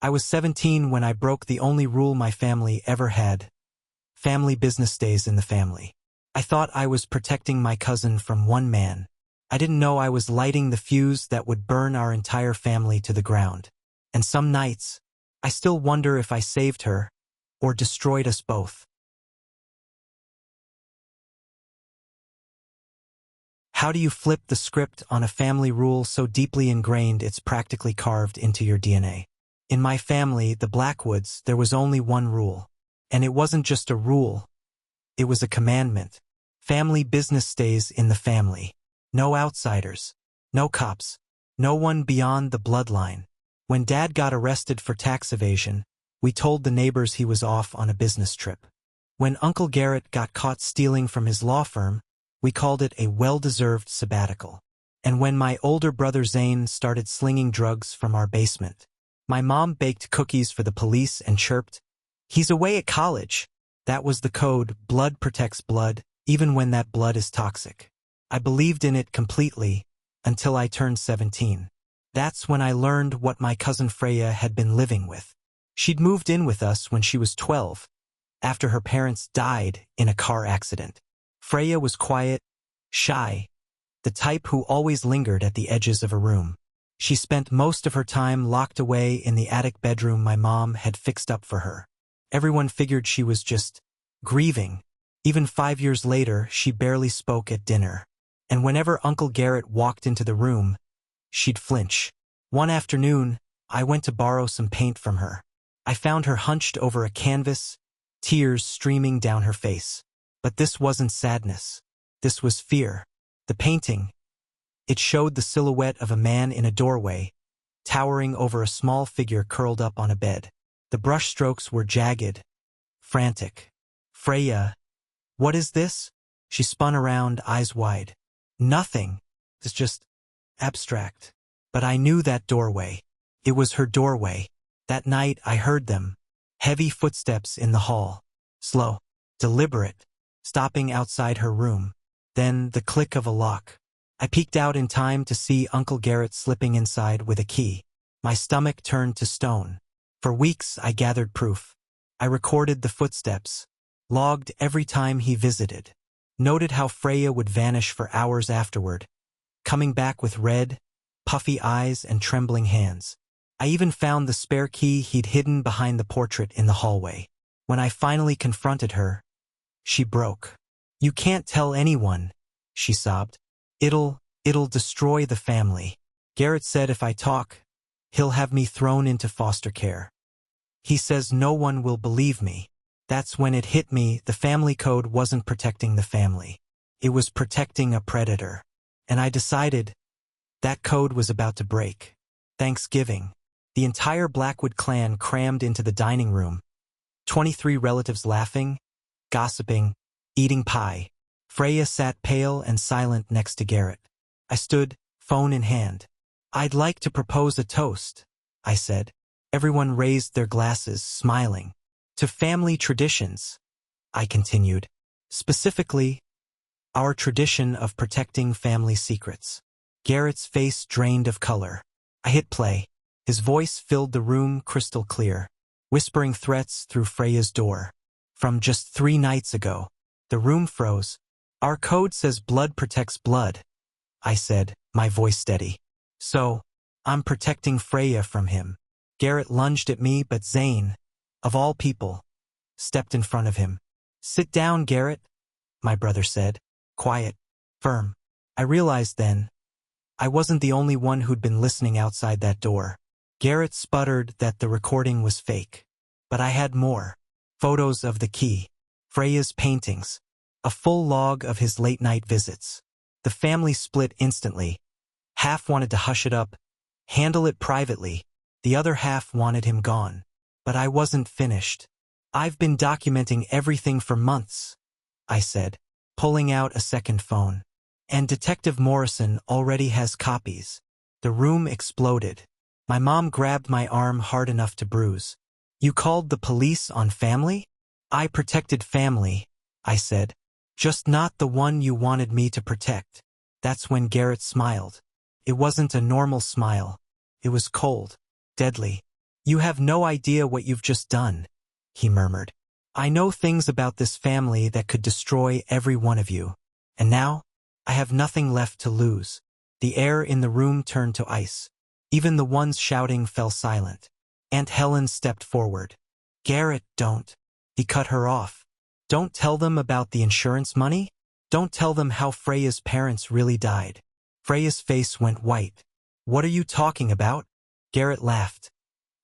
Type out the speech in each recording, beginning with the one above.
I was 17 when I broke the only rule my family ever had. Family business stays in the family. I thought I was protecting my cousin from one man. I didn't know I was lighting the fuse that would burn our entire family to the ground. And some nights, I still wonder if I saved her or destroyed us both. How do you flip the script on a family rule so deeply ingrained it's practically carved into your DNA? In my family, the Blackwoods, there was only one rule. And it wasn't just a rule. It was a commandment. Family business stays in the family. No outsiders. No cops. No one beyond the bloodline. When Dad got arrested for tax evasion, we told the neighbors he was off on a business trip. When Uncle Garrett got caught stealing from his law firm, we called it a well-deserved sabbatical. And when my older brother Zane started slinging drugs from our basement, my mom baked cookies for the police and chirped, "He's away at college." That was the code. Blood protects blood, even when that blood is toxic. I believed in it completely until I turned 17. That's when I learned what my cousin Freya had been living with. She'd moved in with us when she was 12, after her parents died in a car accident. Freya was quiet, shy, the type who always lingered at the edges of a room. She spent most of her time locked away in the attic bedroom my mom had fixed up for her. Everyone figured she was just grieving. Even 5 years later, she barely spoke at dinner. And whenever Uncle Garrett walked into the room, she'd flinch. One afternoon, I went to borrow some paint from her. I found her hunched over a canvas, tears streaming down her face. But this wasn't sadness. This was fear. The painting, it showed the silhouette of a man in a doorway, towering over a small figure curled up on a bed. The brushstrokes were jagged, frantic. "Freya, what is this?" She spun around, eyes wide. "Nothing. It's just abstract." But I knew that doorway. It was her doorway. That night I heard them. Heavy footsteps in the hall. Slow, deliberate, stopping outside her room. Then the click of a lock. I peeked out in time to see Uncle Garrett slipping inside with a key. My stomach turned to stone. For weeks I gathered proof. I recorded the footsteps, logged every time he visited, noted how Freya would vanish for hours afterward, coming back with red, puffy eyes and trembling hands. I even found the spare key he'd hidden behind the portrait in the hallway. When I finally confronted her, she broke. "You can't tell anyone," she sobbed. It'll destroy the family. Garrett said if I talk, he'll have me thrown into foster care. He says no one will believe me. That's when it hit me, the family code wasn't protecting the family. It was protecting a predator. And I decided that code was about to break. Thanksgiving. The entire Blackwood clan crammed into the dining room. 23 relatives laughing, gossiping, eating pie. Freya sat pale and silent next to Garrett. I stood, phone in hand. "I'd like to propose a toast," I said. Everyone raised their glasses, smiling. "To family traditions," I continued. "Specifically, our tradition of protecting family secrets." Garrett's face drained of color. I hit play. His voice filled the room crystal clear, whispering threats through Freya's door. "From just 3 nights ago." The room froze. "Our code says blood protects blood," I said, my voice steady. "So, I'm protecting Freya from him." Garrett lunged at me, but Zane, of all people, stepped in front of him. "Sit down, Garrett," my brother said, quiet, firm. I realized then, I wasn't the only one who'd been listening outside that door. Garrett sputtered that the recording was fake. But I had more. Photos of the key, Freya's paintings, a full log of his late-night visits. The family split instantly. Half wanted to hush it up, handle it privately. The other half wanted him gone. But I wasn't finished. "I've been documenting everything for months," I said, pulling out a second phone. "And Detective Morrison already has copies." The room exploded. My mom grabbed my arm hard enough to bruise. "You called the police on family?" "I protected family," I said. "Just not the one you wanted me to protect." That's when Garrett smiled. It wasn't a normal smile. It was cold, deadly. You have no idea what you've just done, he murmured. I know things about this family that could destroy every one of you. And now, I have nothing left to lose. The air in the room turned to ice. Even the ones shouting fell silent. Aunt Helen stepped forward. Garrett, don't. He cut her off. Don't tell them about the insurance money? Don't tell them how Freya's parents really died. Freya's face went white. What are you talking about? Garrett laughed.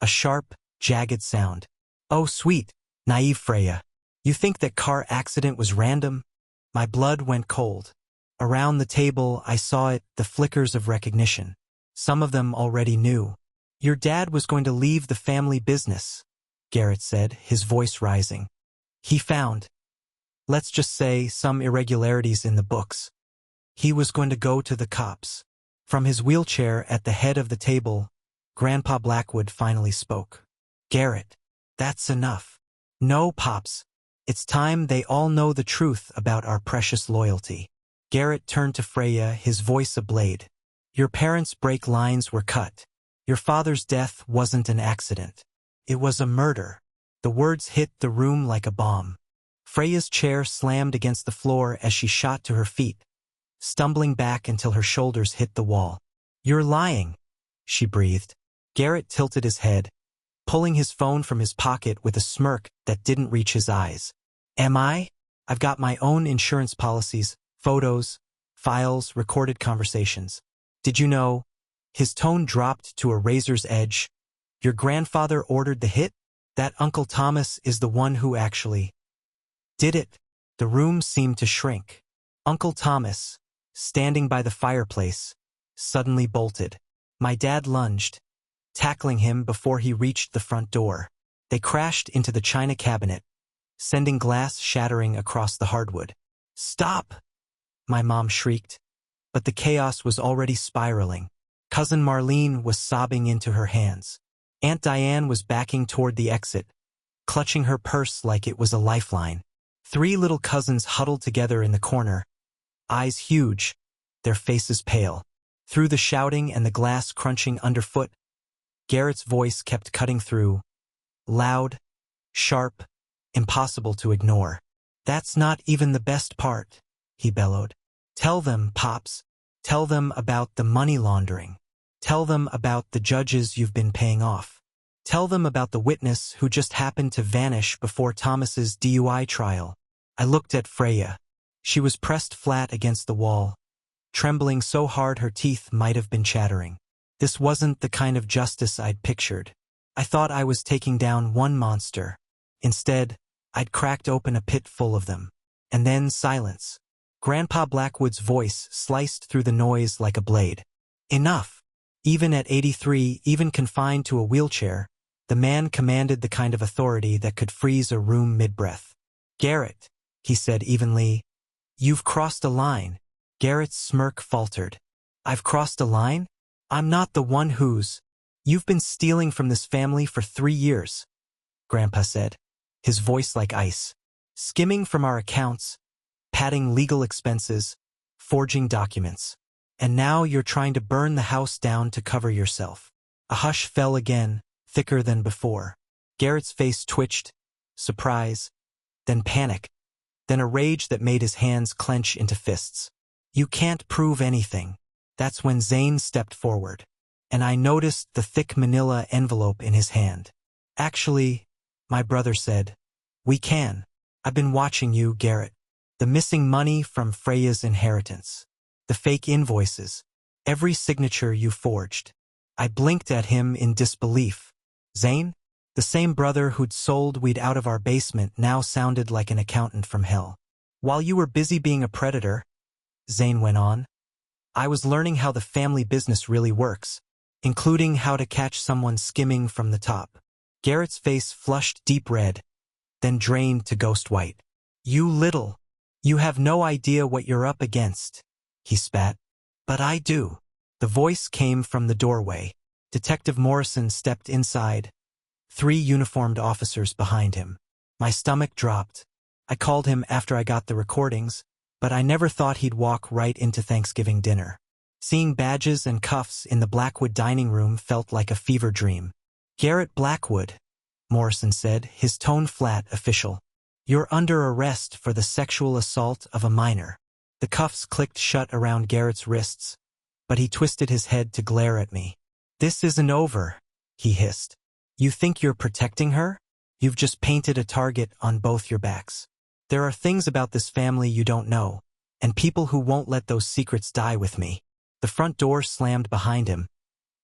A sharp, jagged sound. Oh, sweet, naive Freya. You think that car accident was random? My blood went cold. Around the table, I saw it, the flickers of recognition. Some of them already knew. Your dad was going to leave the family business, Garrett said, his voice rising. He found, let's just say, some irregularities in the books. He was going to go to the cops. From his wheelchair at the head of the table, Grandpa Blackwood finally spoke. Garrett, that's enough. No, Pops. It's time they all know the truth about our precious loyalty. Garrett turned to Freya, his voice ablade. Your parents' brake lines were cut. Your father's death wasn't an accident. It was a murder. The words hit the room like a bomb. Freya's chair slammed against the floor as she shot to her feet, stumbling back until her shoulders hit the wall. You're lying, she breathed. Garrett tilted his head, pulling his phone from his pocket with a smirk that didn't reach his eyes. Am I? I've got my own insurance policies, photos, files, recorded conversations. Did you know? His tone dropped to a razor's edge. Your grandfather ordered the hit? That Uncle Thomas is the one who actually did it. The room seemed to shrink. Uncle Thomas, standing by the fireplace, suddenly bolted. My dad lunged, tackling him before he reached the front door. They crashed into the china cabinet, sending glass shattering across the hardwood. Stop! My mom shrieked, but the chaos was already spiraling. Cousin Marlene was sobbing into her hands. Aunt Diane was backing toward the exit, clutching her purse like it was a lifeline. 3 little cousins huddled together in the corner, eyes huge, their faces pale. Through the shouting and the glass crunching underfoot, Garrett's voice kept cutting through, loud, sharp, impossible to ignore. That's not even the best part, he bellowed. Tell them, Pops. Tell them about the money laundering. Tell them about the judges you've been paying off. Tell them about the witness who just happened to vanish before Thomas's DUI trial. I looked at Freya. She was pressed flat against the wall, trembling so hard her teeth might have been chattering. This wasn't the kind of justice I'd pictured. I thought I was taking down one monster. Instead, I'd cracked open a pit full of them. And then silence. Grandpa Blackwood's voice sliced through the noise like a blade. Enough! Even at 83, even confined to a wheelchair, the man commanded the kind of authority that could freeze a room mid-breath. Garrett, he said evenly, you've crossed a line. Garrett's smirk faltered. I've crossed a line? I'm not the one who's... You've been stealing from this family for 3 years, Grandpa said, his voice like ice. Skimming from our accounts, padding legal expenses, forging documents. And now you're trying to burn the house down to cover yourself. A hush fell again, thicker than before. Garrett's face twitched, surprise, then panic, then a rage that made his hands clench into fists. You can't prove anything. That's when Zane stepped forward, and I noticed the thick manila envelope in his hand. Actually, my brother said, we can. I've been watching you, Garrett. The missing money from Freya's inheritance. The fake invoices. Every signature you forged. I blinked at him in disbelief. Zane? The same brother who'd sold weed out of our basement now sounded like an accountant from hell. While you were busy being a predator, Zane went on, I was learning how the family business really works, including how to catch someone skimming from the top. Garrett's face flushed deep red, then drained to ghost white. You have no idea what you're up against, he spat. But I do. The voice came from the doorway. Detective Morrison stepped inside, 3 uniformed officers behind him. My stomach dropped. I called him after I got the recordings, but I never thought he'd walk right into Thanksgiving dinner. Seeing badges and cuffs in the Blackwood dining room felt like a fever dream. Garrett Blackwood, Morrison said, his tone flat, official. You're under arrest for the sexual assault of a minor. The cuffs clicked shut around Garrett's wrists, but he twisted his head to glare at me. This isn't over, he hissed. You think you're protecting her? You've just painted a target on both your backs. There are things about this family you don't know, and people who won't let those secrets die with me. The front door slammed behind him,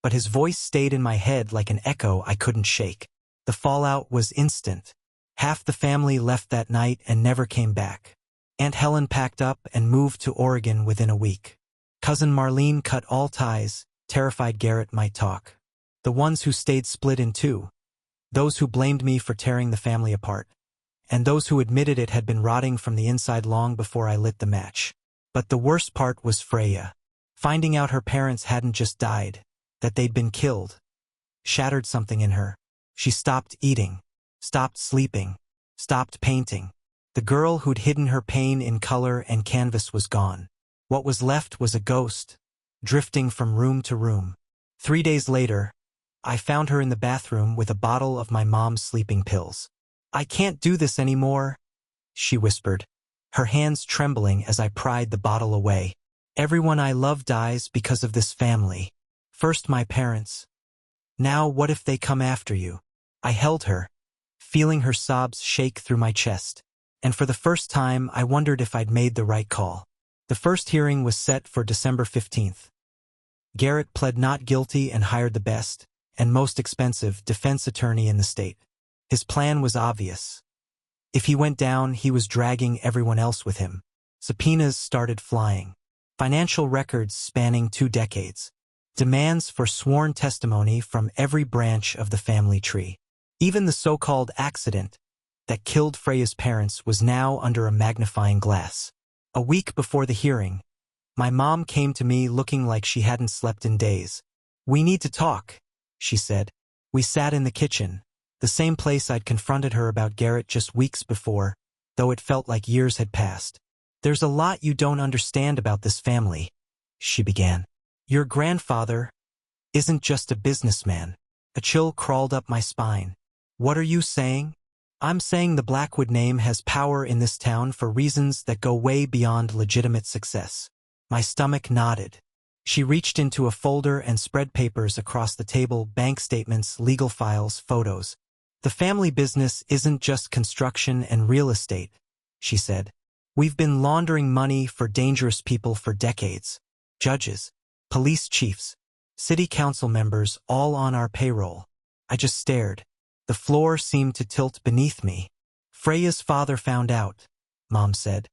but his voice stayed in my head like an echo I couldn't shake. The fallout was instant. Half the family left that night and never came back. Aunt Helen packed up and moved to Oregon within a week. Cousin Marlene cut all ties, terrified Garrett might talk. The ones who stayed split in two. Those who blamed me for tearing the family apart. And those who admitted it had been rotting from the inside long before I lit the match. But the worst part was Freya. Finding out her parents hadn't just died, that they'd been killed, shattered something in her. She stopped eating, stopped sleeping, stopped painting. The girl who'd hidden her pain in color and canvas was gone. What was left was a ghost, drifting from room to room. 3 days later, I found her in the bathroom with a bottle of my mom's sleeping pills. I can't do this anymore, she whispered, her hands trembling as I pried the bottle away. Everyone I love dies because of this family. First my parents. Now what if they come after you? I held her, feeling her sobs shake through my chest. And for the first time, I wondered if I'd made the right call. The first hearing was set for December 15th. Garrett pled not guilty and hired the best, and most expensive, defense attorney in the state. His plan was obvious. If he went down, he was dragging everyone else with him. Subpoenas started flying. Financial records spanning 2 decades. Demands for sworn testimony from every branch of the family tree. Even the so-called accident that killed Freya's parents was now under a magnifying glass. A week before the hearing, my mom came to me looking like she hadn't slept in days. We need to talk, she said. We sat in the kitchen, the same place I'd confronted her about Garrett just weeks before, though it felt like years had passed. There's a lot you don't understand about this family, she began. Your grandfather isn't just a businessman. A chill crawled up my spine. What are you saying? I'm saying the Blackwood name has power in this town for reasons that go way beyond legitimate success. My stomach nodded. She reached into a folder and spread papers across the table, bank statements, legal files, photos. The family business isn't just construction and real estate, she said. We've been laundering money for dangerous people for decades. Judges, police chiefs, city council members, all on our payroll. I just stared. The floor seemed to tilt beneath me. Freya's father found out, Mom said.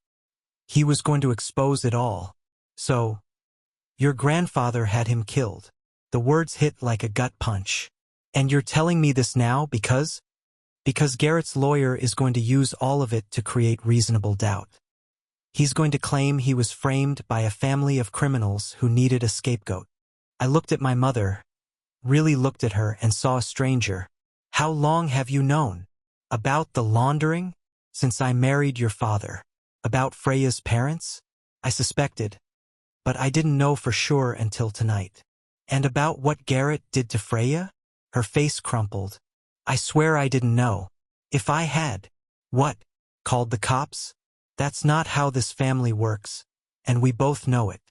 He was going to expose it all. So, your grandfather had him killed. The words hit like a gut punch. And you're telling me this now because? Because Garrett's lawyer is going to use all of it to create reasonable doubt. He's going to claim he was framed by a family of criminals who needed a scapegoat. I looked at my mother, really looked at her, and saw a stranger. How long have you known? About the laundering? Since I married your father. About Freya's parents? I suspected, but I didn't know for sure until tonight. And about what Garrett did to Freya? Her face crumpled. I swear I didn't know. If I had. What? Called the cops? That's not how this family works, and we both know it.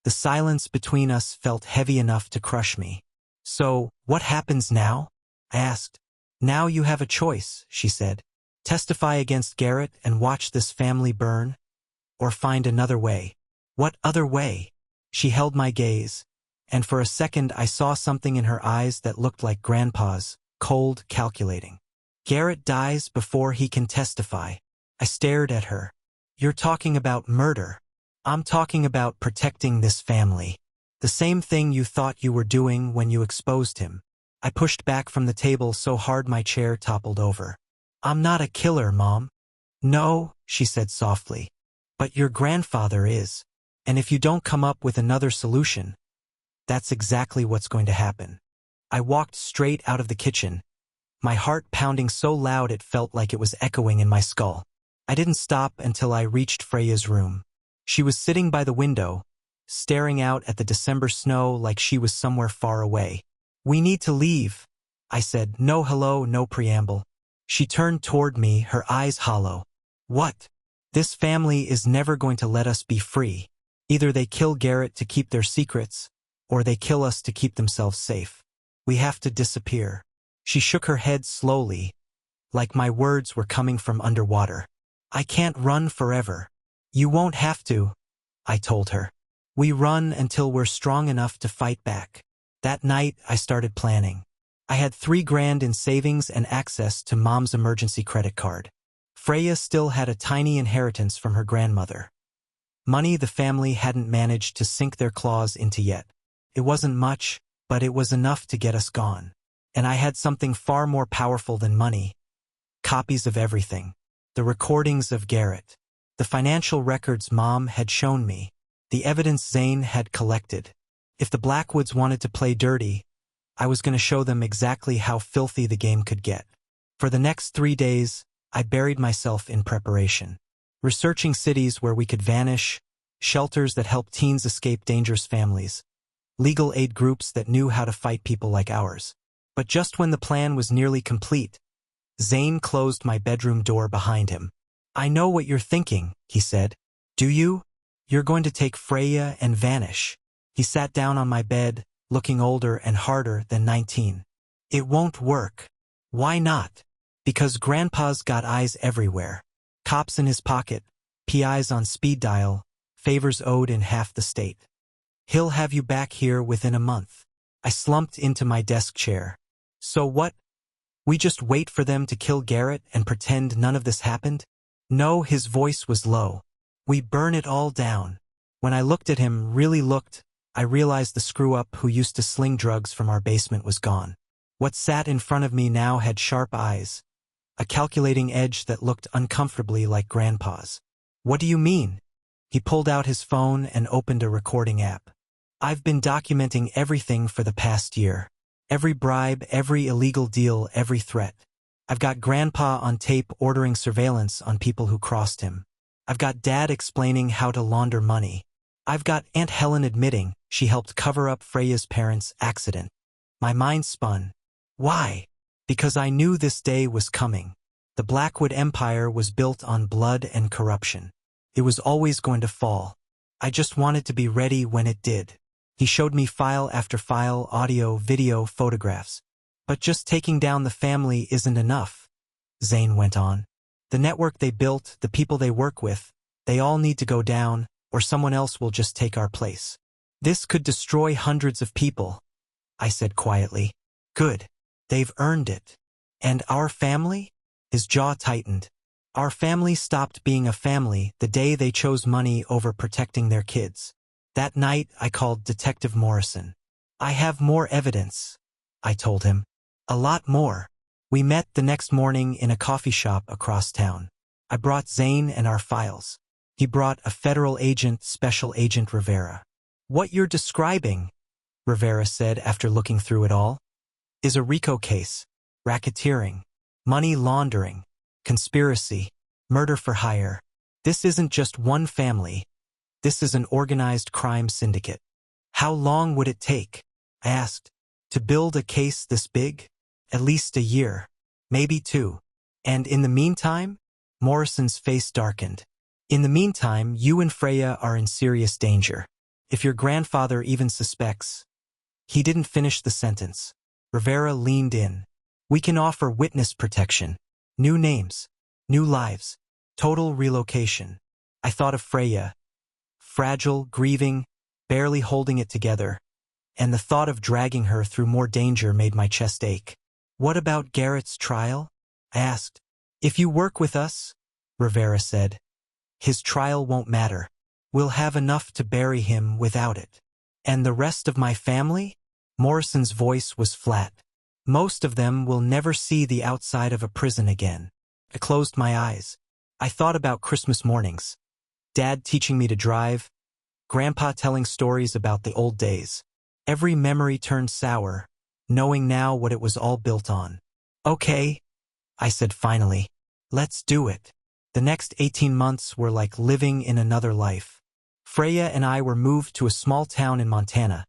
The silence between us felt heavy enough to crush me. So, what happens now? I asked. Now you have a choice, she said. Testify against Garrett and watch this family burn, or find another way. What other way? She held my gaze, and for a second I saw something in her eyes that looked like Grandpa's, cold, calculating. Garrett dies before he can testify. I stared at her. You're talking about murder. I'm talking about protecting this family. The same thing you thought you were doing when you exposed him. I pushed back from the table so hard my chair toppled over. I'm not a killer, Mom. No, she said softly. But your grandfather is. And if you don't come up with another solution, that's exactly what's going to happen. I walked straight out of the kitchen, my heart pounding so loud it felt like it was echoing in my skull. I didn't stop until I reached Freya's room. She was sitting by the window, staring out at the December snow like she was somewhere far away. We need to leave, I said, no hello, no preamble. She turned toward me, her eyes hollow. What? This family is never going to let us be free. Either they kill Garrett to keep their secrets, or they kill us to keep themselves safe. We have to disappear. She shook her head slowly, like my words were coming from underwater. I can't run forever. You won't have to, I told her. We run until we're strong enough to fight back. That night, I started planning. I had $3,000 in savings and access to Mom's emergency credit card. Freya still had a tiny inheritance from her grandmother. Money the family hadn't managed to sink their claws into yet. It wasn't much, but it was enough to get us gone. And I had something far more powerful than money. Copies of everything. The recordings of Garrett. The financial records Mom had shown me. The evidence Zane had collected. If the Blackwoods wanted to play dirty, I was going to show them exactly how filthy the game could get. For the next 3 days, I buried myself in preparation. Researching cities where we could vanish, shelters that helped teens escape dangerous families, legal aid groups that knew how to fight people like ours. But just when the plan was nearly complete, Zane closed my bedroom door behind him. I know what you're thinking, he said. Do you? You're going to take Freya and vanish. He sat down on my bed, looking older and harder than 19. It won't work. Why not? Because Grandpa's got eyes everywhere. Cops in his pocket, PIs on speed dial, favors owed in half the state. He'll have you back here within a month. I slumped into my desk chair. So what? We just wait for them to kill Garrett and pretend none of this happened? No, his voice was low. We burn it all down. When I looked at him, really looked, I realized the screw-up who used to sling drugs from our basement was gone. What sat in front of me now had sharp eyes, a calculating edge that looked uncomfortably like Grandpa's. What do you mean? He pulled out his phone and opened a recording app. I've been documenting everything for the past year. Every bribe, every illegal deal, every threat. I've got Grandpa on tape ordering surveillance on people who crossed him. I've got Dad explaining how to launder money. I've got Aunt Helen admitting she helped cover up Freya's parents' accident. My mind spun. Why? Because I knew this day was coming. The Blackwood Empire was built on blood and corruption. It was always going to fall. I just wanted to be ready when it did. He showed me file after file, audio, video, photographs. But just taking down the family isn't enough, Zane went on. The network they built, the people they work with, they all need to go down, or someone else will just take our place. This could destroy hundreds of people, I said quietly. Good. They've earned it. And our family? His jaw tightened. Our family stopped being a family the day they chose money over protecting their kids. That night, I called Detective Morrison. I have more evidence, I told him. A lot more. We met the next morning in a coffee shop across town. I brought Zane and our files. He brought a federal agent, Special Agent Rivera. What you're describing, Rivera said after looking through it all, is a RICO case, racketeering, money laundering, conspiracy, murder for hire. This isn't just one family. This is an organized crime syndicate. How long would it take? I asked. To build a case this big? At least a year. Maybe 2. And in the meantime? Morrison's face darkened. In the meantime, you and Freya are in serious danger. If your grandfather even suspects. He didn't finish the sentence. Rivera leaned in. We can offer witness protection. New names. New lives. Total relocation. I thought of Freya. Fragile, grieving, barely holding it together. And the thought of dragging her through more danger made my chest ache. What about Garrett's trial? I asked. If you work with us, Rivera said, his trial won't matter. We'll have enough to bury him without it. And the rest of my family? Morrison's voice was flat. Most of them will never see the outside of a prison again. I closed my eyes. I thought about Christmas mornings. Dad teaching me to drive. Grandpa telling stories about the old days. Every memory turned sour, knowing now what it was all built on. Okay, I said finally. Let's do it. The next 18 months were like living in another life. Freya and I were moved to a small town in Montana,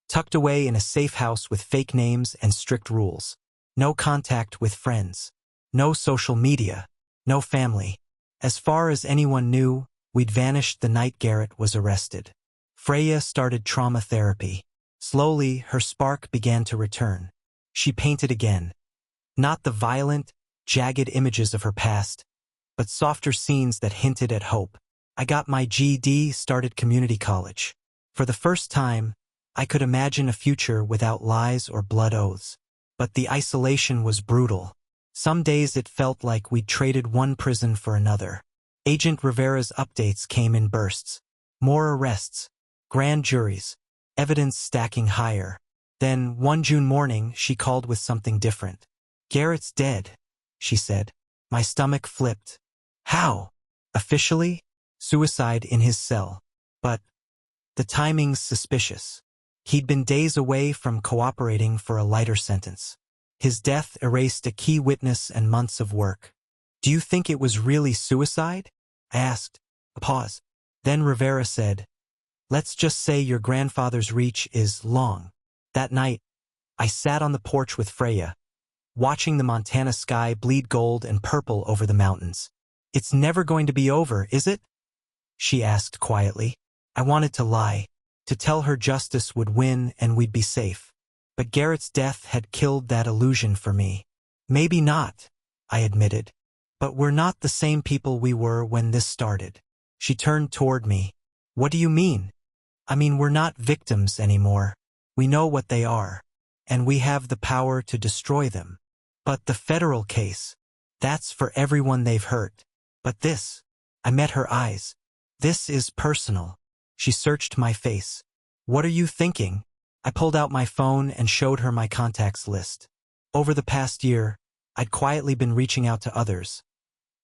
tucked away in a safe house with fake names and strict rules. No contact with friends. No social media. No family. As far as anyone knew, we'd vanished the night Garrett was arrested. Freya started trauma therapy. Slowly, her spark began to return. She painted again. Not the violent, jagged images of her past, but softer scenes that hinted at hope. I got my GED, started community college. For the first time, I could imagine a future without lies or blood oaths. But the isolation was brutal. Some days it felt like we'd traded one prison for another. Agent Rivera's updates came in bursts. More arrests, grand juries, evidence stacking higher. Then, one June morning, she called with something different. "Garrett's dead," she said. My stomach flipped. How? Officially? Suicide in his cell. But the timing's suspicious. He'd been days away from cooperating for a lighter sentence. His death erased a key witness and months of work. "Do you think it was really suicide?" I asked. A pause. Then Rivera said, "Let's just say your grandfather's reach is long." That night, I sat on the porch with Freya, watching the Montana sky bleed gold and purple over the mountains. "It's never going to be over, is it?" she asked quietly. I wanted to lie, to tell her justice would win and we'd be safe. But Garrett's death had killed that illusion for me. "Maybe not," I admitted. "But we're not the same people we were when this started." She turned toward me. "What do you mean?" "I mean, we're not victims anymore. We know what they are, and we have the power to destroy them. But the federal case, that's for everyone they've hurt. But this," I met her eyes. "This is personal." She searched my face. "What are you thinking?" I pulled out my phone and showed her my contacts list. Over the past year, I'd quietly been reaching out to others.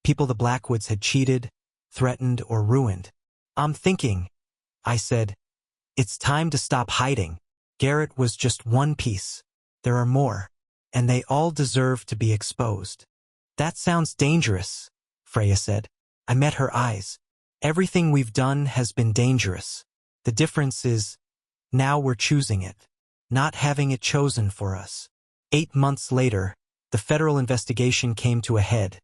People the Blackwoods had cheated, threatened, or ruined. "I'm thinking," I said, "it's time to stop hiding. Garrett was just one piece. There are more, and they all deserve to be exposed." "That sounds dangerous," Freya said. I met her eyes. "Everything we've done has been dangerous. The difference is, now we're choosing it, not having it chosen for us." 8 months later, the federal investigation came to a head.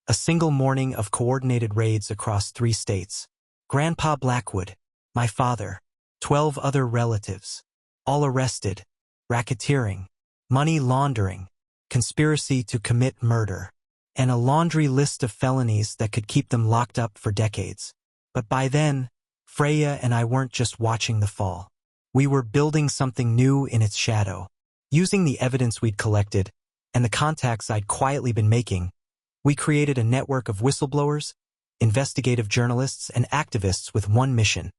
A single morning of coordinated raids across 3 states. Grandpa Blackwood, my father, 12 other relatives, all arrested. Racketeering, money laundering, conspiracy to commit murder, and a laundry list of felonies that could keep them locked up for decades. But by then, Freya and I weren't just watching the fall. We were building something new in its shadow. Using the evidence we'd collected, and the contacts I'd quietly been making, we created a network of whistleblowers, investigative journalists, and activists with one mission: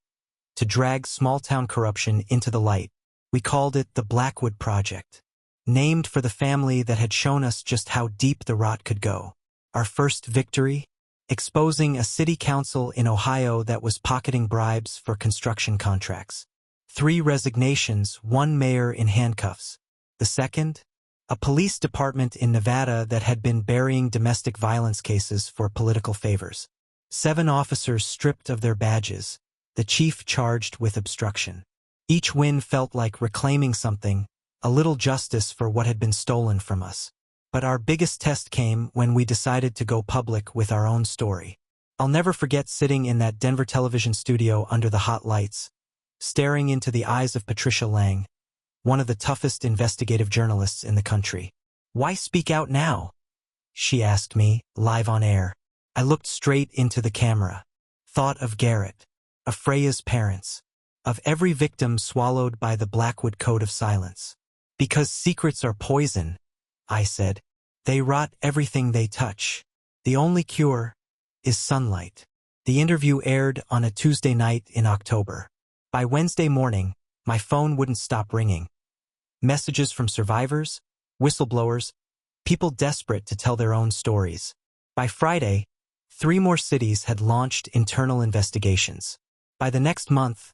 to drag small-town corruption into the light. We called it the Blackwood Project, named for the family that had shown us just how deep the rot could go. Our first victory? Exposing a city council in Ohio that was pocketing bribes for construction contracts. 3 resignations, 1 mayor in handcuffs. The second? A police department in Nevada that had been burying domestic violence cases for political favors. 7 officers stripped of their badges, the chief charged with obstruction. Each win felt like reclaiming something, a little justice for what had been stolen from us. But our biggest test came when we decided to go public with our own story. I'll never forget sitting in that Denver television studio under the hot lights, staring into the eyes of Patricia Lang, one of the toughest investigative journalists in the country. "Why speak out now?" she asked me, live on air. I looked straight into the camera. Thought of Garrett, of Freya's parents, of every victim swallowed by the Blackwood Code of Silence. "Because secrets are poison," I said. "They rot everything they touch. The only cure is sunlight." The interview aired on a Tuesday night in October. By Wednesday morning, my phone wouldn't stop ringing. Messages from survivors, whistleblowers, people desperate to tell their own stories. By Friday, 3 more cities had launched internal investigations. By the next month,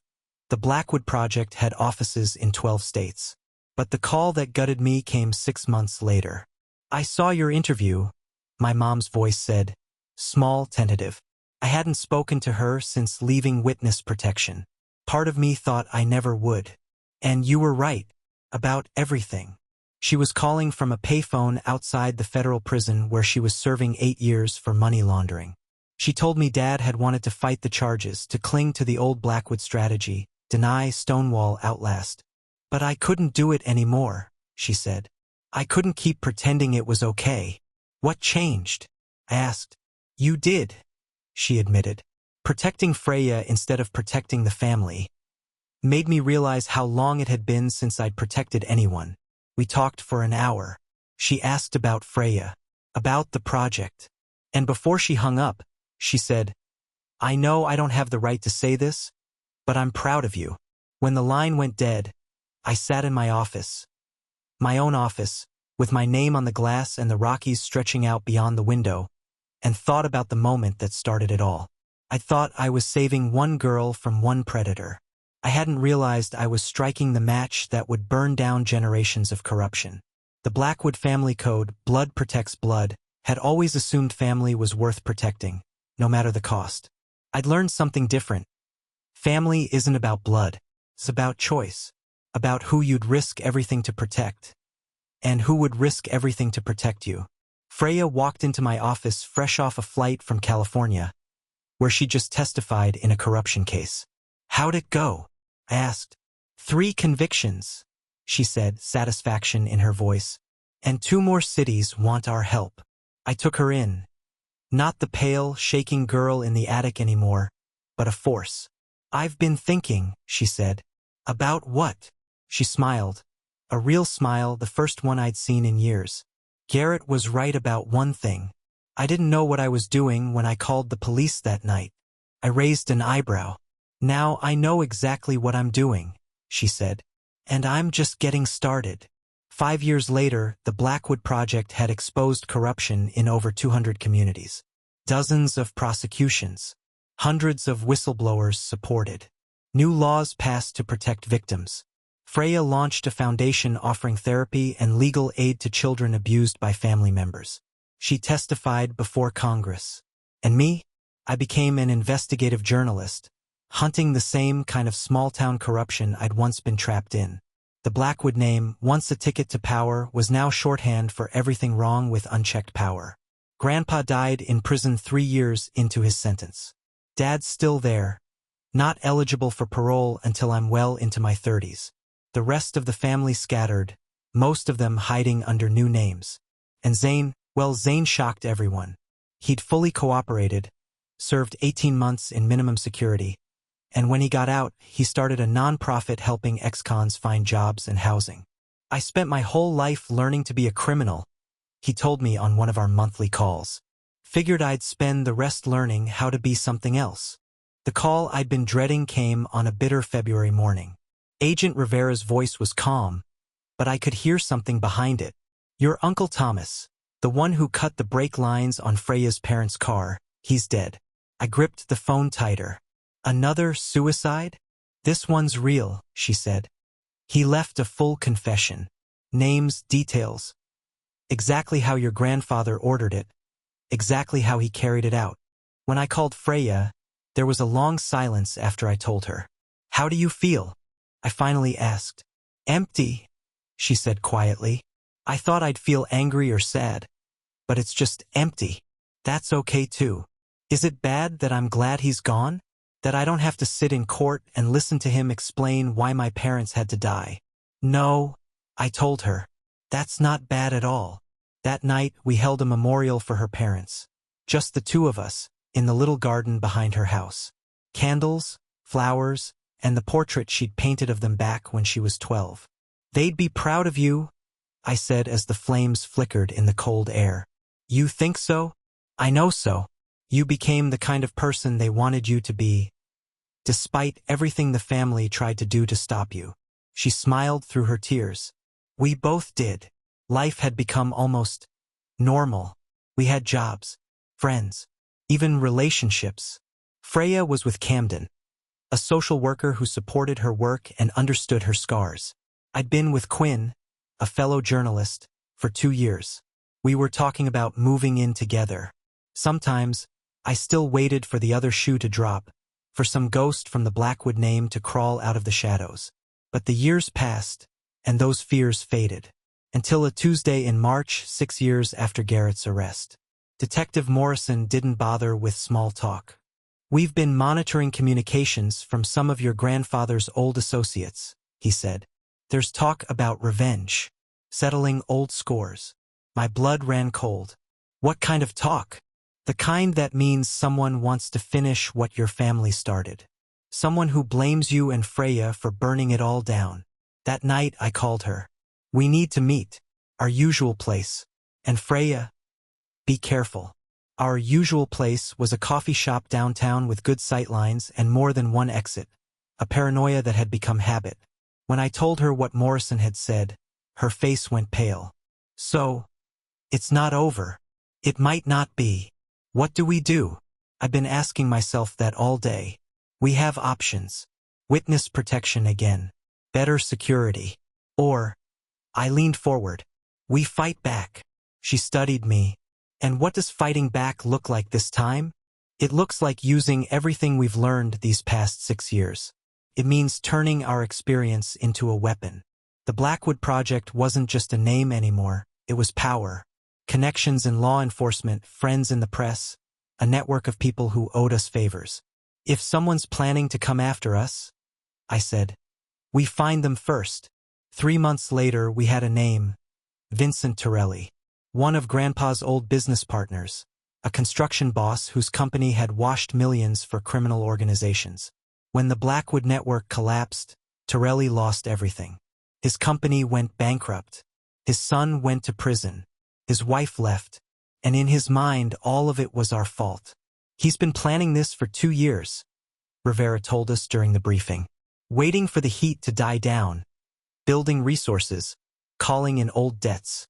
the Blackwood Project had offices in 12 states. But the call that gutted me came 6 months later. "I saw your interview," my mom's voice said, small, tentative. I hadn't spoken to her since leaving witness protection. Part of me thought I never would. "And you were right. About everything." She was calling from a payphone outside the federal prison where she was serving 8 years for money laundering. She told me Dad had wanted to fight the charges, to cling to the old Blackwood strategy, deny, stonewall, outlast. But I couldn't do it anymore, she said. I couldn't keep pretending it was okay. What changed? I asked. You did, she admitted. Protecting Freya instead of protecting the family made me realize how long it had been since I'd protected anyone. We talked for an hour. She asked about Freya, about the project. And before she hung up, she said, I know I don't have the right to say this, but I'm proud of you. When the line went dead, I sat in my office, my own office, with my name on the glass and the Rockies stretching out beyond the window, and thought about the moment that started it all. I thought I was saving one girl from one predator. I hadn't realized I was striking the match that would burn down generations of corruption. The Blackwood family code, blood protects blood, had always assumed family was worth protecting, no matter the cost. I'd learned something different. Family isn't about blood. It's about choice, about who you'd risk everything to protect, and who would risk everything to protect you. Freya walked into my office fresh off a flight from California, where she just testified in a corruption case. How'd it go? I asked. 3 convictions, she said, satisfaction in her voice. And 2 more cities want our help. I took her in. Not the pale, shaking girl in the attic anymore, but a force. I've been thinking, she said. About what? She smiled. A real smile, the first one I'd seen in years. Garrett was right about one thing. I didn't know what I was doing when I called the police that night. I raised an eyebrow. Now I know exactly what I'm doing, she said. And I'm just getting started. 5 years later, the Blackwood Project had exposed corruption in over 200 communities. Dozens of prosecutions. Hundreds of whistleblowers supported. New laws passed to protect victims. Freya launched a foundation offering therapy and legal aid to children abused by family members. She testified before Congress. And me? I became an investigative journalist, hunting the same kind of small-town corruption I'd once been trapped in. The Blackwood name, once a ticket to power, was now shorthand for everything wrong with unchecked power. Grandpa died in prison 3 years into his sentence. Dad's still there, not eligible for parole until I'm well into my 30s. The rest of the family scattered, most of them hiding under new names. And Zane, well, Zane shocked everyone. He'd fully cooperated, served 18 months in minimum security, and when he got out, he started a non-profit helping ex-cons find jobs and housing. I spent my whole life learning to be a criminal, he told me on one of our monthly calls. Figured I'd spend the rest learning how to be something else. The call I'd been dreading came on a bitter February morning. Agent Rivera's voice was calm, but I could hear something behind it. Your Uncle Thomas, the one who cut the brake lines on Freya's parents' car, he's dead. I gripped the phone tighter. Another suicide? This one's real, she said. He left a full confession. Names, details. Exactly how your grandfather ordered it. Exactly how he carried it out. When I called Freya, there was a long silence after I told her. How do you feel? I finally asked. Empty, she said quietly. I thought I'd feel angry or sad, but it's just empty. That's okay too. Is it bad that I'm glad he's gone? That I don't have to sit in court and listen to him explain why my parents had to die? No, I told her. That's not bad at all. That night, we held a memorial for her parents. Just the 2 of us, in the little garden behind her house. Candles, flowers, and the portrait she'd painted of them back when she was 12. They'd be proud of you, I said as the flames flickered in the cold air. You think so? I know so. You became the kind of person they wanted you to be, despite everything the family tried to do to stop you. She smiled through her tears. We both did. Life had become almost normal. We had jobs, friends, even relationships. Freya was with Camden, a social worker who supported her work and understood her scars. I'd been with Quinn, a fellow journalist, for 2 years. We were talking about moving in together. Sometimes, I still waited for the other shoe to drop, for some ghost from the Blackwood name to crawl out of the shadows. But the years passed, and those fears faded. Until a Tuesday in March, 6 years after Garrett's arrest. Detective Morrison didn't bother with small talk. "We've been monitoring communications from some of your grandfather's old associates," he said. "There's talk about revenge, settling old scores." My blood ran cold. "What kind of talk?" "The kind that means someone wants to finish what your family started. Someone who blames you and Freya for burning it all down." That night I called her. "We need to meet. Our usual place." "And Freya?" "Be careful." Our usual place was a coffee shop downtown with good sightlines and more than one exit, a paranoia that had become habit. When I told her what Morrison had said, her face went pale. "So, it's not over." "It might not be." "What do we do?" I've been asking myself that all day. "We have options. Witness protection again. Better security. Or," I leaned forward, "we fight back." She studied me. "And what does fighting back look like this time?" "It looks like using everything we've learned these past 6 years. It means turning our experience into a weapon." The Blackwood Project wasn't just a name anymore, it was power. Connections in law enforcement, friends in the press, a network of people who owed us favors. "If someone's planning to come after us," I said, "we find them first." 3 months later we had a name: Vincent Torelli. One of Grandpa's old business partners, a construction boss whose company had washed millions for criminal organizations. When the Blackwood network collapsed, Torelli lost everything. His company went bankrupt. His son went to prison. His wife left. And in his mind, all of it was our fault. "He's been planning this for 2 years, Rivera told us during the briefing. Waiting for the heat to die down. Building resources. Calling in old debts."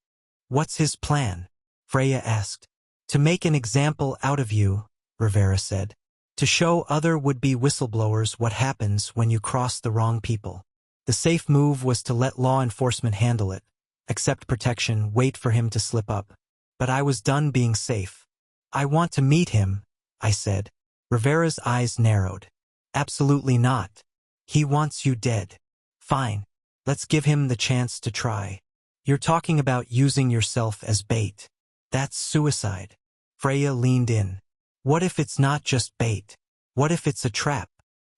"What's his plan?" Freya asked. "To make an example out of you," Rivera said. "To show other would-be whistleblowers what happens when you cross the wrong people." The safe move was to let law enforcement handle it, accept protection, wait for him to slip up. But I was done being safe. "I want to meet him," I said. Rivera's eyes narrowed. "Absolutely not. He wants you dead." "Fine. Let's give him the chance to try." "You're talking about using yourself as bait. That's suicide." Freya leaned in. "What if it's not just bait? What if it's a trap?"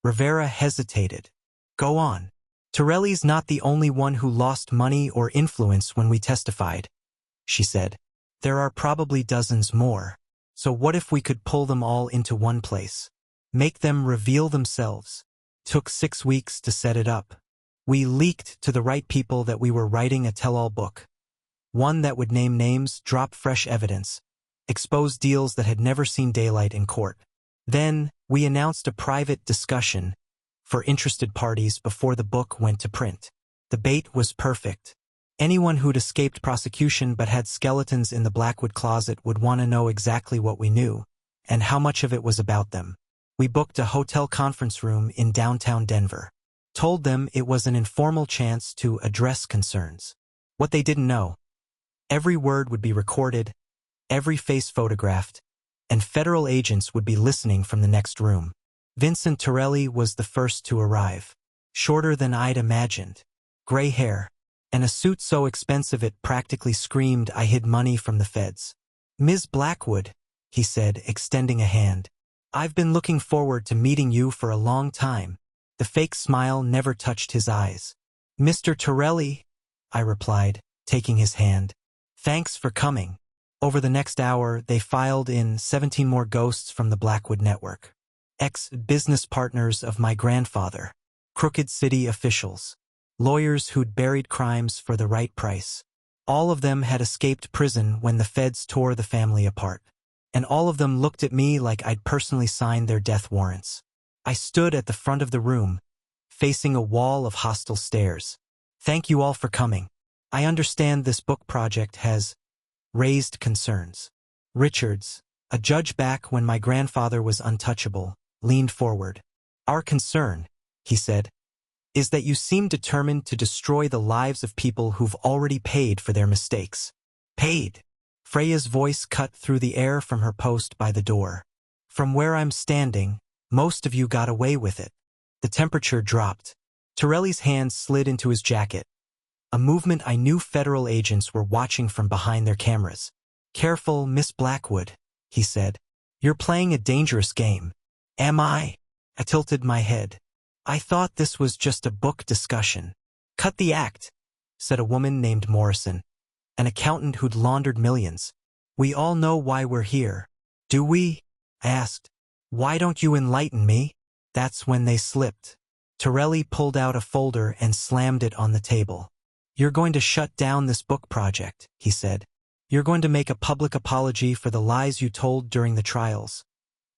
Rivera hesitated. "Go on." "Torelli's not the only one who lost money or influence when we testified," she said. "There are probably dozens more. So what if we could pull them all into one place? Make them reveal themselves?" Took 6 weeks to set it up. We leaked to the right people that we were writing a tell-all book. One that would name names, drop fresh evidence, expose deals that had never seen daylight in court. Then, we announced a private discussion for interested parties before the book went to print. The bait was perfect. Anyone who'd escaped prosecution but had skeletons in the Blackwood closet would want to know exactly what we knew, and how much of it was about them. We booked a hotel conference room in downtown Denver. Told them it was an informal chance to address concerns. What they didn't know: every word would be recorded, every face photographed, and federal agents would be listening from the next room. Vincent Torelli was the first to arrive. Shorter than I'd imagined. Gray hair. And a suit so expensive it practically screamed I hid money from the feds. "Ms. Blackwood," he said, extending a hand. "I've been looking forward to meeting you for a long time." The fake smile never touched his eyes. "Mr. Torelli," I replied, taking his hand. "Thanks for coming." Over the next hour, they filed in 17 more ghosts from the Blackwood network. Ex-business partners of my grandfather. Crooked city officials. Lawyers who'd buried crimes for the right price. All of them had escaped prison when the feds tore the family apart. And all of them looked at me like I'd personally signed their death warrants. I stood at the front of the room, facing a wall of hostile stares. "Thank you all for coming. I understand this book project has raised concerns." Richards, a judge back when my grandfather was untouchable, leaned forward. "Our concern," he said, "is that you seem determined to destroy the lives of people who've already paid for their mistakes." "Paid?" Freya's voice cut through the air from her post by the door. "From where I'm standing, most of you got away with it." The temperature dropped. Torelli's hand slid into his jacket. a movement I knew federal agents were watching from behind their cameras. "Careful, Miss Blackwood," he said. "You're playing a dangerous game." "Am I?" I tilted my head. "I thought this was just a book discussion." "Cut the act," said a woman named Morrison, an accountant who'd laundered millions. "We all know why we're here." "Do we?" I asked. "Why don't you enlighten me?" That's when they slipped. Torelli pulled out a folder and slammed it on the table. "You're going to shut down this book project," he said. "You're going to make a public apology for the lies you told during the trials.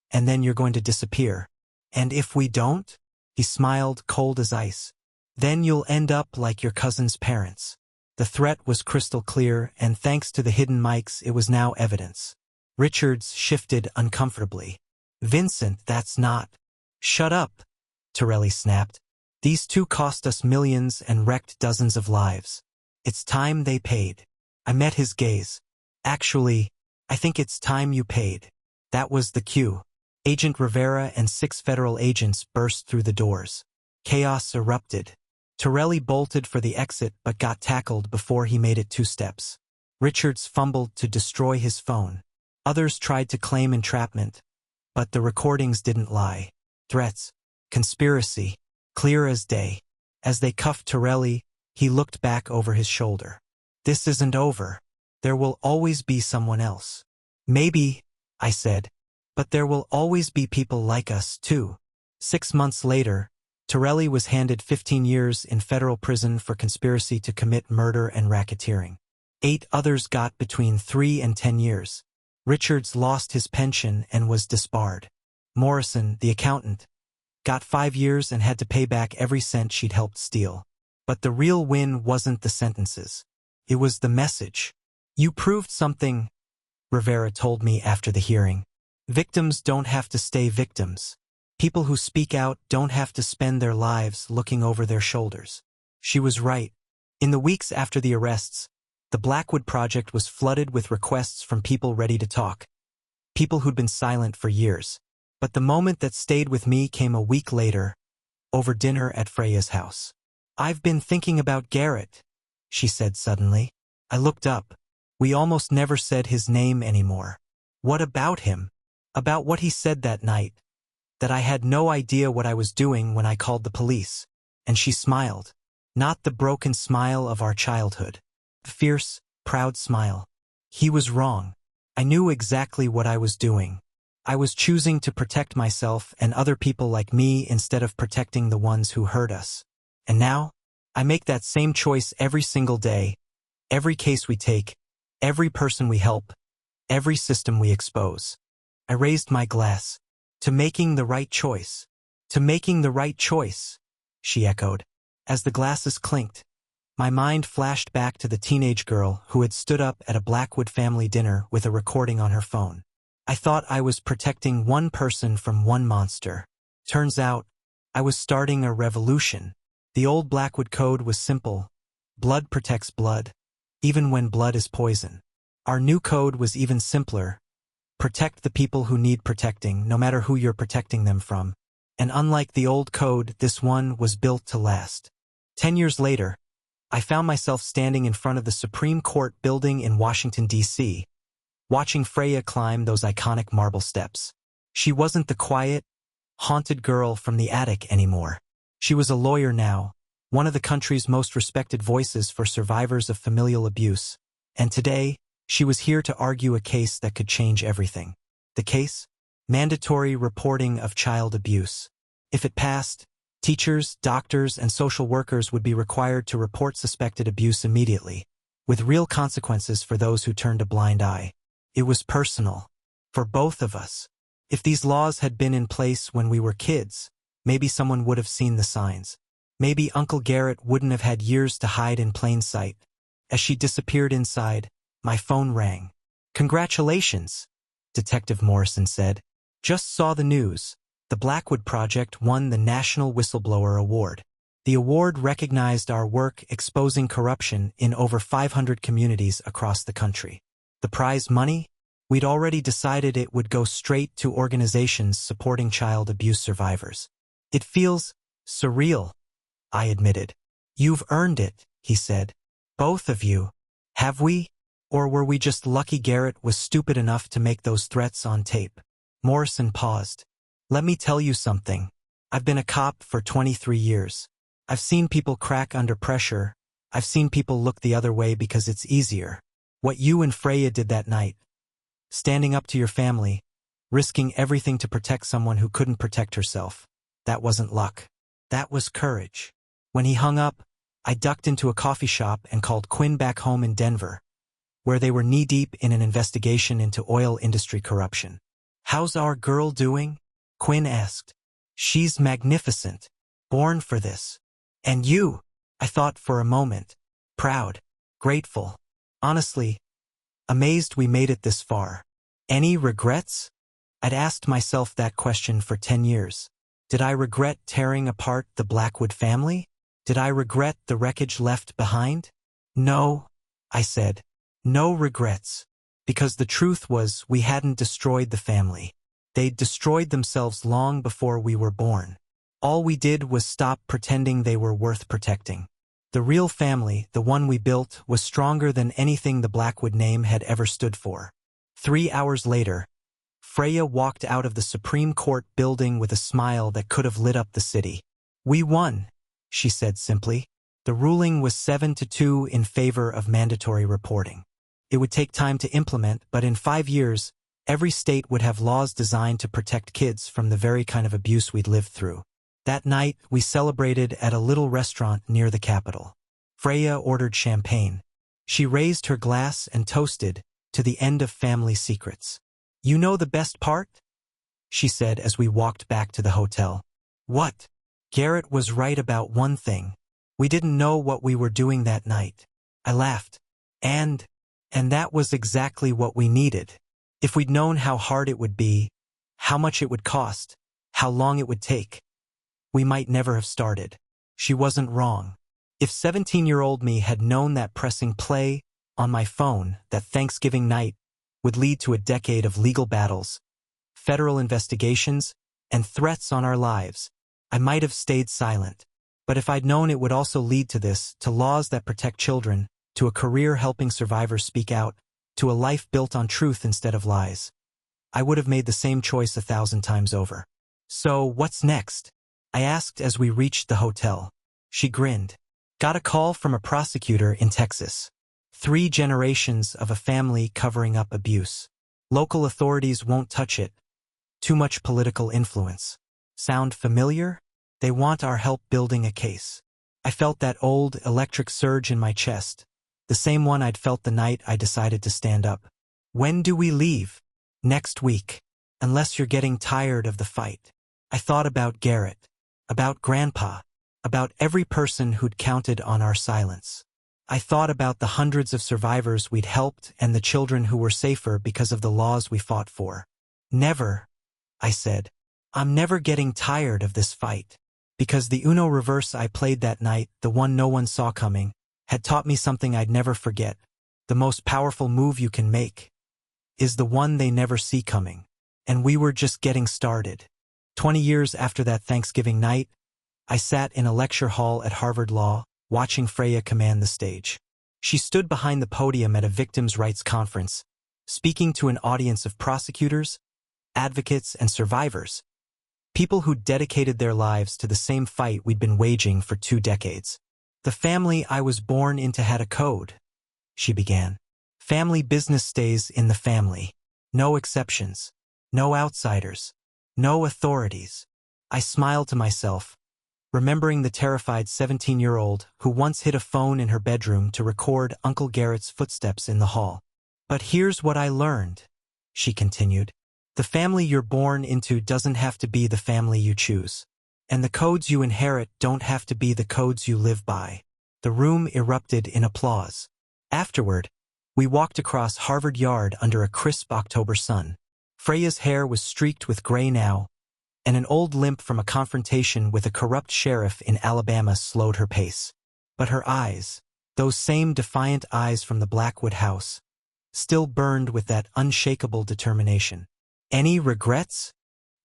And then you're going to disappear. And if we don't," he smiled, cold as ice, "then you'll end up like your cousin's parents." The threat was crystal clear, and thanks to the hidden mics, it was now evidence. Richards shifted uncomfortably. "Vincent, that's not—" "Shut up," Torelli snapped. "These two cost us millions and wrecked dozens of lives. It's time they paid." I met his gaze. "Actually, I think it's time you paid." That was the cue. Agent Rivera and 6 federal agents burst through the doors. Chaos erupted. Torelli bolted for the exit but got tackled before he made it 2 steps. Richards fumbled to destroy his phone. Others tried to claim entrapment, but the recordings didn't lie. Threats, conspiracy, clear as day. As they cuffed Torelli, he looked back over his shoulder. "This isn't over. There will always be someone else." "Maybe," I said, "but there will always be people like us, too." 6 months later, Torelli was handed 15 years in federal prison for conspiracy to commit murder and racketeering. 8 others got between 3 and 10 years. Richards lost his pension and was disbarred. Morrison, the accountant, got 5 years and had to pay back every cent she'd helped steal. But the real win wasn't the sentences. It was the message. "You proved something," Rivera told me after the hearing. "Victims don't have to stay victims. People who speak out don't have to spend their lives looking over their shoulders." She was right. In the weeks after the arrests, the Blackwood Project was flooded with requests from people ready to talk. People who'd been silent for years. But the moment that stayed with me came a week later, over dinner at Freya's house. "I've been thinking about Garrett," she said suddenly. I looked up. We almost never said his name anymore. "What about him?" "About what he said that night. That I had no idea what I was doing when I called the police." And she smiled. Not the broken smile of our childhood. The fierce, proud smile. He was wrong. I knew exactly what I was doing. I was choosing to protect myself and other people like me instead of protecting the ones who hurt us. And now, I make that same choice every single day. Every case we take, every person we help, every system we expose. I raised my glass. "To making the right choice. To making the right choice," she echoed. As the glasses clinked, my mind flashed back to the teenage girl who had stood up at a Blackwood family dinner with a recording on her phone. I thought I was protecting one person from one monster. Turns out, I was starting a revolution. The old Blackwood Code was simple. Blood protects blood, even when blood is poison. Our new code was even simpler. Protect the people who need protecting, no matter who you're protecting them from. And unlike the old code, this one was built to last. 10 years later, I found myself standing in front of the Supreme Court building in Washington, D.C., watching Freya climb those iconic marble steps. She wasn't the quiet, haunted girl from the attic anymore. She was a lawyer now, one of the country's most respected voices for survivors of familial abuse. And today, she was here to argue a case that could change everything. The case? Mandatory reporting of child abuse. If it passed, teachers, doctors, and social workers would be required to report suspected abuse immediately, with real consequences for those who turned a blind eye. It was personal. For both of us. If these laws had been in place when we were kids, maybe someone would have seen the signs. Maybe Uncle Garrett wouldn't have had years to hide in plain sight. As she disappeared inside, my phone rang. "Congratulations," Detective Morrison said. "Just saw the news. The Blackwood Project won the National Whistleblower Award. The award recognized our work exposing corruption in over 500 communities across the country. The prize money? We'd already decided it would go straight to organizations supporting child abuse survivors. It feels surreal," I admitted. "You've earned it," he said. Both of you. Have we? Or were we just lucky Garrett was stupid enough to make those threats on tape? Morrison paused. Let me tell you something. I've been a cop for 23 years. I've seen people crack under pressure. I've seen people look the other way because it's easier. What you and Freya did that night, standing up to your family, risking everything to protect someone who couldn't protect herself, that wasn't luck. That was courage. When he hung up, I ducked into a coffee shop and called Quinn back home in Denver, where they were knee-deep in an investigation into oil industry corruption. How's our girl doing? Quinn asked. She's magnificent. Born for this. And you? I thought for a moment. Proud. Grateful. Honestly, amazed we made it this far. Any regrets? I'd asked myself that question for 10 years. Did I regret tearing apart the Blackwood family? Did I regret the wreckage left behind? No, I said. No regrets. Because the truth was we hadn't destroyed the family. They'd destroyed themselves long before we were born. All we did was stop pretending they were worth protecting. The real family, the one we built, was stronger than anything the Blackwood name had ever stood for. 3 hours later, Freya walked out of the Supreme Court building with a smile that could have lit up the city. We won, she said simply. The ruling was 7-2 in favor of mandatory reporting. It would take time to implement, but in 5 years, every state would have laws designed to protect kids from the very kind of abuse we'd lived through. That night, we celebrated at a little restaurant near the Capitol. Freya ordered champagne. She raised her glass and toasted to the end of family secrets. You know the best part? She said as we walked back to the hotel. What? Garrett was right about one thing. We didn't know what we were doing that night. I laughed. And that was exactly what we needed. If we'd known how hard it would be, how much it would cost, how long it would take, we might never have started. She wasn't wrong. If 17-year-old me had known that pressing play on my phone that Thanksgiving night would lead to a decade of legal battles, federal investigations, and threats on our lives, I might have stayed silent. But if I'd known it would also lead to this, to laws that protect children, to a career helping survivors speak out, to a life built on truth instead of lies, I would have made the same choice 1,000 times over. So, what's next? I asked as we reached the hotel. She grinned. Got a call from a prosecutor in Texas. 3 generations of a family covering up abuse. Local authorities won't touch it. Too much political influence. Sound familiar? They want our help building a case. I felt that old electric surge in my chest, the same one I'd felt the night I decided to stand up. When do we leave? Next week. Unless you're getting tired of the fight. I thought about Garrett, about Grandpa, about every person who'd counted on our silence. I thought about the hundreds of survivors we'd helped and the children who were safer because of the laws we fought for. Never, I said. I'm never getting tired of this fight. Because the Uno reverse I played that night, the one no one saw coming, had taught me something I'd never forget. The most powerful move you can make is the one they never see coming. And we were just getting started. 20 years after that Thanksgiving night, I sat in a lecture hall at Harvard Law, watching Freya command the stage. She stood behind the podium at a victims' rights conference, speaking to an audience of prosecutors, advocates, and survivors, people who dedicated their lives to the same fight we'd been waging for 2 decades. The family I was born into had a code, she began. Family business stays in the family. No exceptions. No outsiders. No authorities. I smiled to myself, remembering the terrified 17-year-old who once hid a phone in her bedroom to record Uncle Garrett's footsteps in the hall. But here's what I learned, she continued. The family you're born into doesn't have to be the family you choose. And the codes you inherit don't have to be the codes you live by. The room erupted in applause. Afterward, we walked across Harvard Yard under a crisp October sun. Freya's hair was streaked with gray now, and an old limp from a confrontation with a corrupt sheriff in Alabama slowed her pace. But her eyes, those same defiant eyes from the Blackwood house, still burned with that unshakable determination. Any regrets?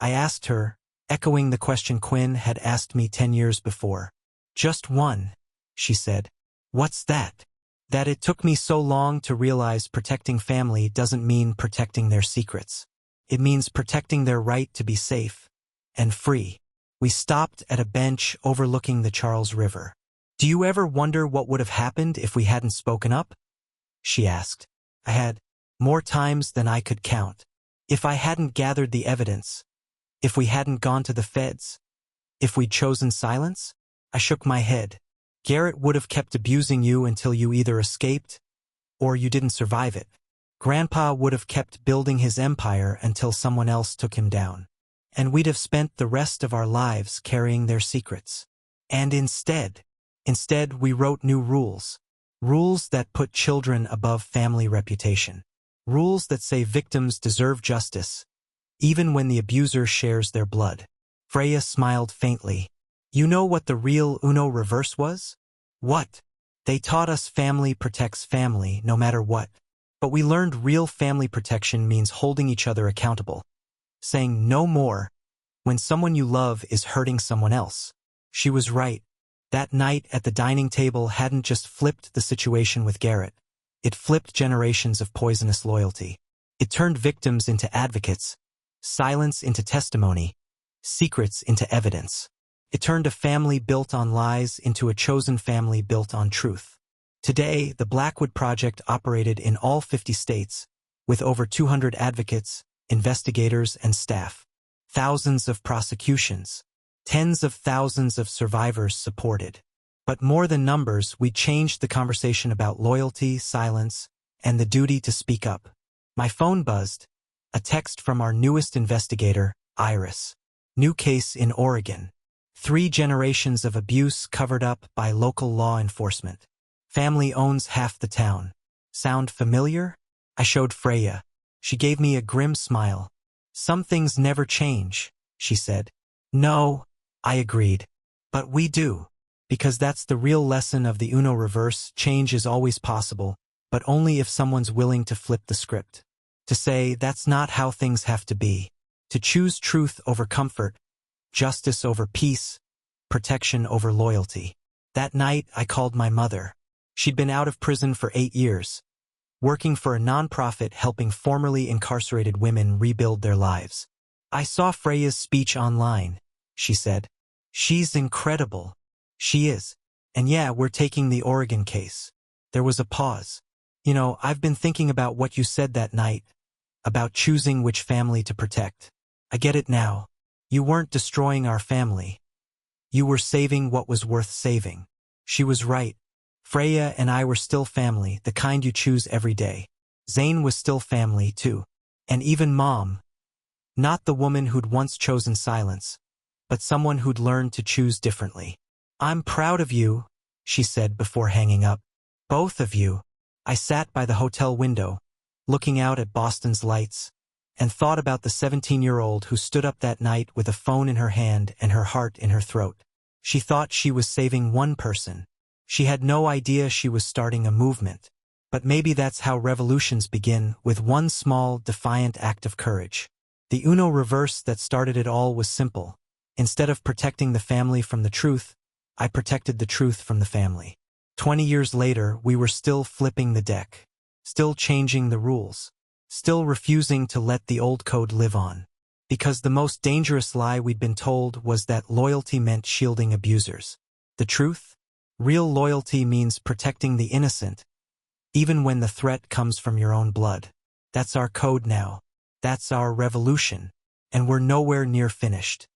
I asked her, echoing the question Quinn had asked me 10 years before. Just one, she said. What's that? That it took me so long to realize protecting family doesn't mean protecting their secrets. It means protecting their right to be safe and free. We stopped at a bench overlooking the Charles River. "Do you ever wonder what would have happened if we hadn't spoken up?" she asked. I had, more times than I could count. If I hadn't gathered the evidence, if we hadn't gone to the feds, if we'd chosen silence? I shook my head. Garrett would have kept abusing you until you either escaped or you didn't survive it. Grandpa would have kept building his empire until someone else took him down. And we'd have spent the rest of our lives carrying their secrets. And instead we wrote new rules. Rules that put children above family reputation. Rules that say victims deserve justice, even when the abuser shares their blood. Freya smiled faintly. "You know what the real Uno reverse was?" "What?" "They taught us family protects family, no matter what. But we learned real family protection means holding each other accountable. Saying no more when someone you love is hurting someone else." She was right. That night at the dining table hadn't just flipped the situation with Garrett. It flipped generations of poisonous loyalty. It turned victims into advocates, silence into testimony, secrets into evidence. It turned a family built on lies into a chosen family built on truth. Today, the Blackwood Project operated in all 50 states, with over 200 advocates, investigators, and staff. Thousands of prosecutions. Tens of thousands of survivors supported. But more than numbers, we changed the conversation about loyalty, silence, and the duty to speak up. My phone buzzed. A text from our newest investigator, Iris. New case in Oregon. 3 generations of abuse covered up by local law enforcement. Family owns half the town. Sound familiar? I showed Freya. She gave me a grim smile. "Some things never change," she said. "No," I agreed. "But we do. Because that's the real lesson of the Uno reverse. Change is always possible, but only if someone's willing to flip the script. To say, that's not how things have to be. To choose truth over comfort, justice over peace, protection over loyalty." That night, I called my mother. She'd been out of prison for 8 years, working for a nonprofit helping formerly incarcerated women rebuild their lives. "I saw Freya's speech online," she said. "She's incredible." "She is. And yeah, we're taking the Oregon case." There was a pause. "You know, I've been thinking about what you said that night, about choosing which family to protect. I get it now. You weren't destroying our family. You were saving what was worth saving." She was right. Freya and I were still family, the kind you choose every day. Zane was still family, too. And even Mom. Not the woman who'd once chosen silence, but someone who'd learned to choose differently. "I'm proud of you," she said before hanging up. "Both of you." I sat by the hotel window, looking out at Boston's lights, and thought about the 17-year-old who stood up that night with a phone in her hand and her heart in her throat. She thought she was saving one person. She had no idea she was starting a movement. But maybe that's how revolutions begin, with one small, defiant act of courage. The Uno reverse that started it all was simple. Instead of protecting the family from the truth, I protected the truth from the family. 20 years later, we were still flipping the deck, still changing the rules, still refusing to let the old code live on. Because the most dangerous lie we'd been told was that loyalty meant shielding abusers. The truth? Real loyalty means protecting the innocent, even when the threat comes from your own blood. That's our code now. That's our revolution. And we're nowhere near finished.